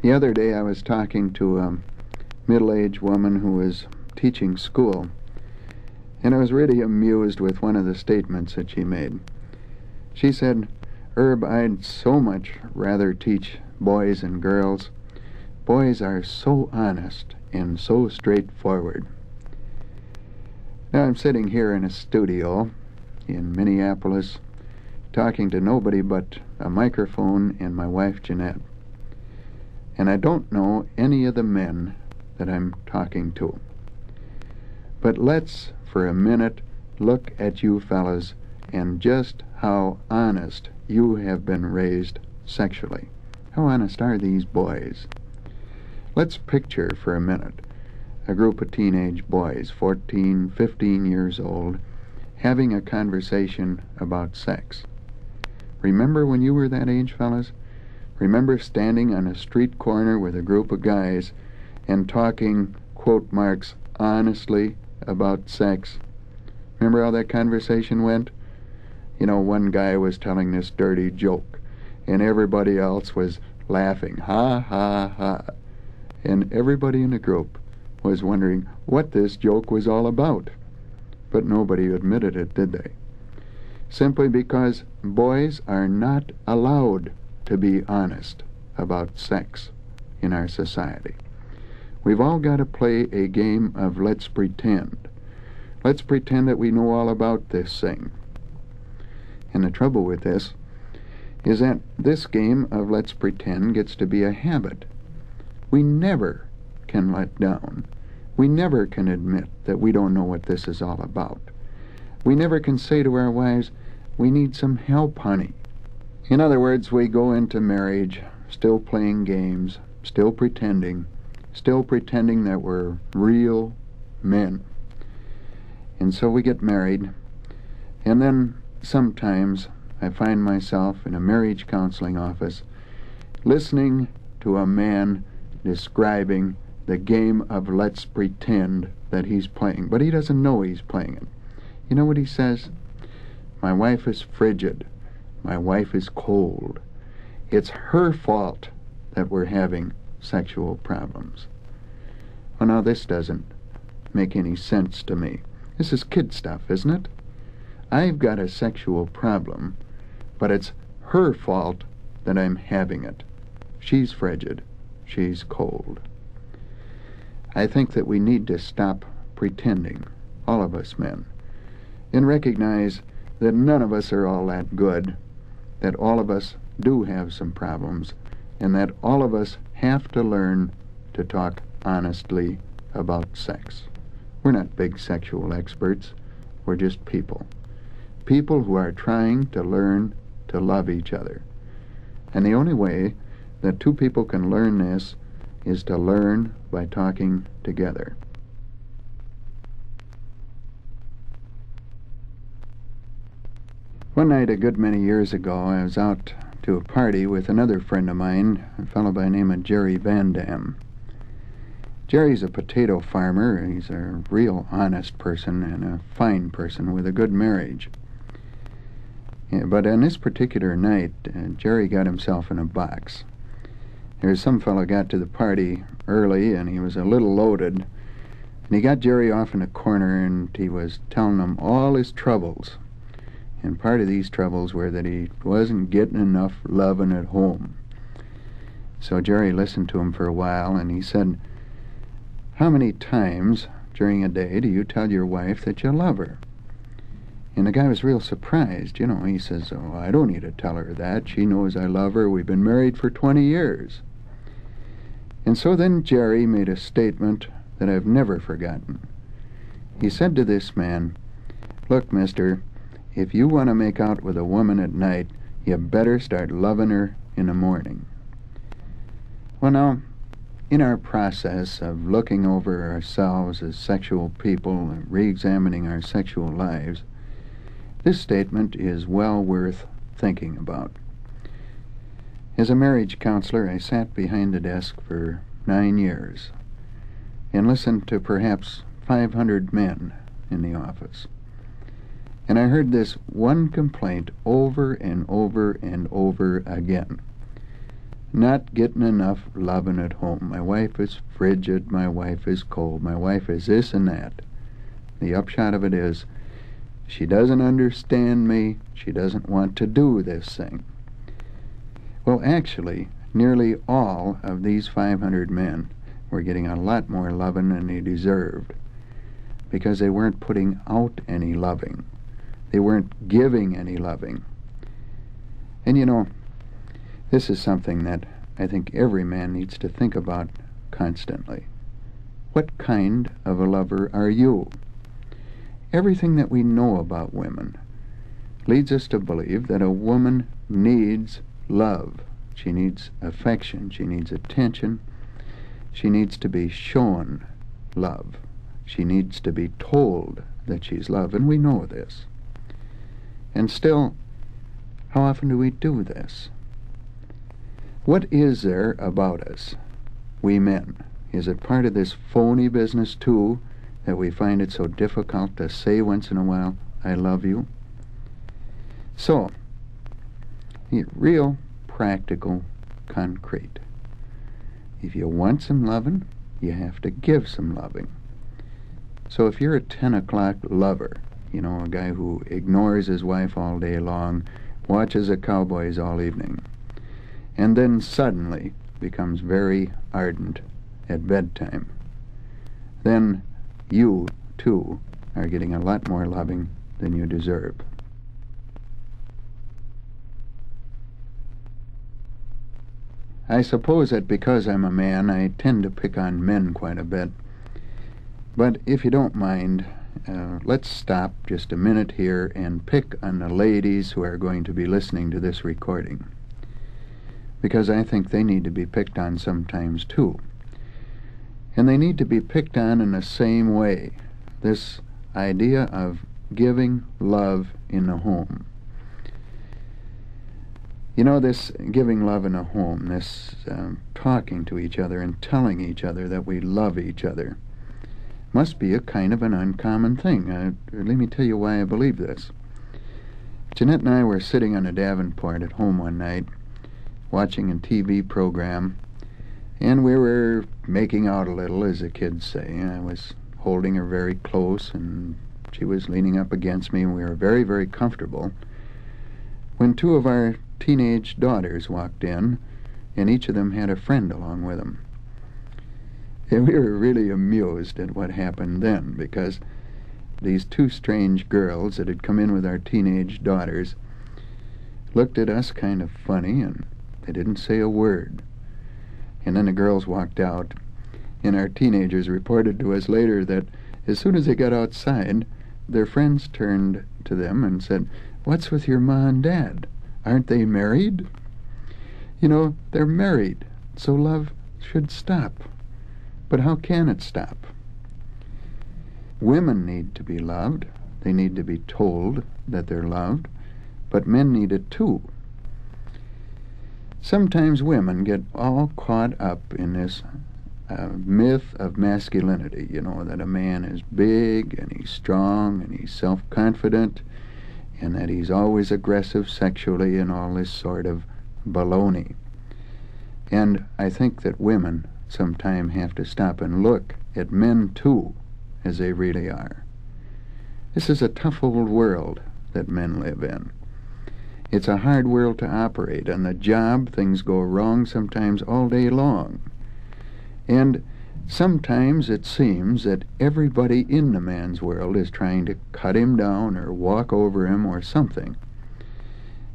The other day I was talking to a middle-aged woman who was teaching school, and I was really amused with one of the statements that she made. She said, "Herb, I'd so much rather teach boys and girls. Boys are so honest and so straightforward." Now I'm sitting here in a studio in Minneapolis talking to nobody but a microphone and my wife Jeanette. And I don't know any of the men that I'm talking to. But let's, for a minute, look at you fellas and just how honest you have been raised sexually. How honest are these boys? Let's picture for a minute a group of teenage boys, 14, 15 years old, having a conversation about sex. Remember when you were that age, fellas? Remember standing on a street corner with a group of guys and talking, quote marks, honestly about sex? Remember how that conversation went? You know, one guy was telling this dirty joke, and everybody else was laughing, ha, ha, ha. And everybody in the group was wondering what this joke was all about. But nobody admitted it, did they? Simply because boys are not allowed to be honest about sex in our society. We've all got to play a game of let's pretend. Let's pretend that we know all about this thing. And the trouble with this is that this game of let's pretend gets to be a habit. We never can let down. We never can admit that we don't know what this is all about. We never can say to our wives, "We need some help, honey." In other words, we go into marriage still playing games, still pretending that we're real men. And so we get married, and then sometimes I find myself in a marriage counseling office listening to a man describing the game of let's pretend that he's playing, but he doesn't know he's playing it. You know what he says? "My wife is frigid. My wife is cold. It's her fault that we're having sexual problems." Well, now this doesn't make any sense to me. This is kid stuff, isn't it? I've got a sexual problem, but it's her fault that I'm having it. She's frigid. She's cold. I think that we need to stop pretending, all of us men, and recognize that none of us are all that good, that all of us do have some problems, and that all of us have to learn to talk honestly about sex. We're not big sexual experts. We're just people. People who are trying to learn to love each other. And the only way that two people can learn this is to learn by talking together. One night a good many years ago, I was out to a party with another friend of mine, a fellow by the name of Jerry Van Dam. Jerry's a potato farmer. He's a real honest person and a fine person with a good marriage. Yeah, but on this particular night, Jerry got himself in a box. There's some fellow got to the party early, and he was a little loaded, and he got Jerry off in a corner, and he was telling him all his troubles. And part of these troubles were that he wasn't getting enough loving at home. So Jerry listened to him for a while, and he said, "How many times during a day do you tell your wife that you love her?" And the guy was real surprised. You know, he says, "Oh, I don't need to tell her that. She knows I love her. We've been married for 20 years. And so then Jerry made a statement that I've never forgotten. He said to this man, "Look, mister, if you want to make out with a woman at night, you better start loving her in the morning." Well, now, in our process of looking over ourselves as sexual people and re-examining our sexual lives, this statement is well worth thinking about. As a marriage counselor, I sat behind the desk for 9 years and listened to perhaps 500 men in the office. And I heard this one complaint over and over and over again. not getting enough loving at home. My wife is frigid, my wife is cold, my wife is this and that. The upshot of it is, she doesn't understand me, she doesn't want to do this thing. Well, actually, nearly all of these 500 men were getting a lot more loving than they deserved, because they weren't putting out any loving. They weren't giving any loving. And you know, this is something that I think every man needs to think about constantly. What kind of a lover are you? Everything that we know about women leads us to believe that a woman needs love. She needs affection. She needs attention. She needs to be shown love. She needs to be told that she's loved, and we know this. And still, how often do we do this? What is there about us, we men? Is it part of this phony business, too, that we find it so difficult to say once in a while, I love you? So, real, practical, concrete. If you want some loving, you have to give some loving. So if you're a 10 o'clock lover, you know, a guy who ignores his wife all day long, watches the Cowboys all evening, and then suddenly becomes very ardent at bedtime, then you, too, are getting a lot more loving than you deserve. I suppose that because I'm a man, I tend to pick on men quite a bit. But if you don't mind, let's stop just a minute here and pick on the ladies who are going to be listening to this recording, because I think they need to be picked on sometimes too. And they need to be picked on in the same way. This idea of giving love in the home. You know, this giving love in a home, this talking to each other and telling each other that we love each other, must be a kind of an uncommon thing. Let me tell you why I believe this. Jeanette and I were sitting on a Davenport at home one night, watching a TV program, and we were making out a little, as the kids say. I was holding her very close, and she was leaning up against me, and we were very, very comfortable, when two of our teenage daughters walked in, and each of them had a friend along with them. And we were really amused at what happened then, because these two strange girls that had come in with our teenage daughters looked at us kind of funny, and they didn't say a word. And then the girls walked out, and our teenagers reported to us later that as soon as they got outside, their friends turned to them and said, "What's with your ma and dad? Aren't they married?" You know, they're married, so love should stop. But how can it stop? Women need to be loved. They need to be told that they're loved. But men need it too. Sometimes women get all caught up in this myth of masculinity, you know, that a man is big and he's strong and he's self-confident and that he's always aggressive sexually and all this sort of baloney. And I think that women sometimes have to stop and look at men too as they really are. This is a tough old world that men live in. It's a hard world to operate. On the job, things go wrong sometimes all day long. And sometimes it seems that everybody in the man's world is trying to cut him down or walk over him or something.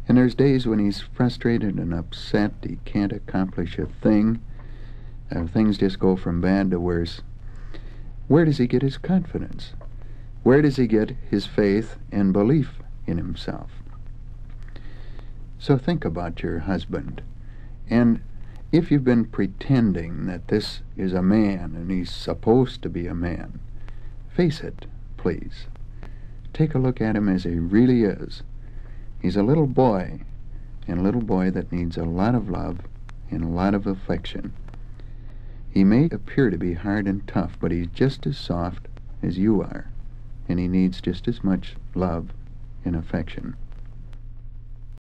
And there's days when he's frustrated and upset, he can't accomplish a thing. Things just go from bad to worse. Where does he get his confidence? Where does he get his faith and belief in himself? So think about your husband. And if you've been pretending that this is a man and he's supposed to be a man, face it, please. Take a look at him as he really is. He's a little boy, and a little boy that needs a lot of love and a lot of affection. He may appear to be hard and tough, but he's just as soft as you are, and he needs just as much love and affection.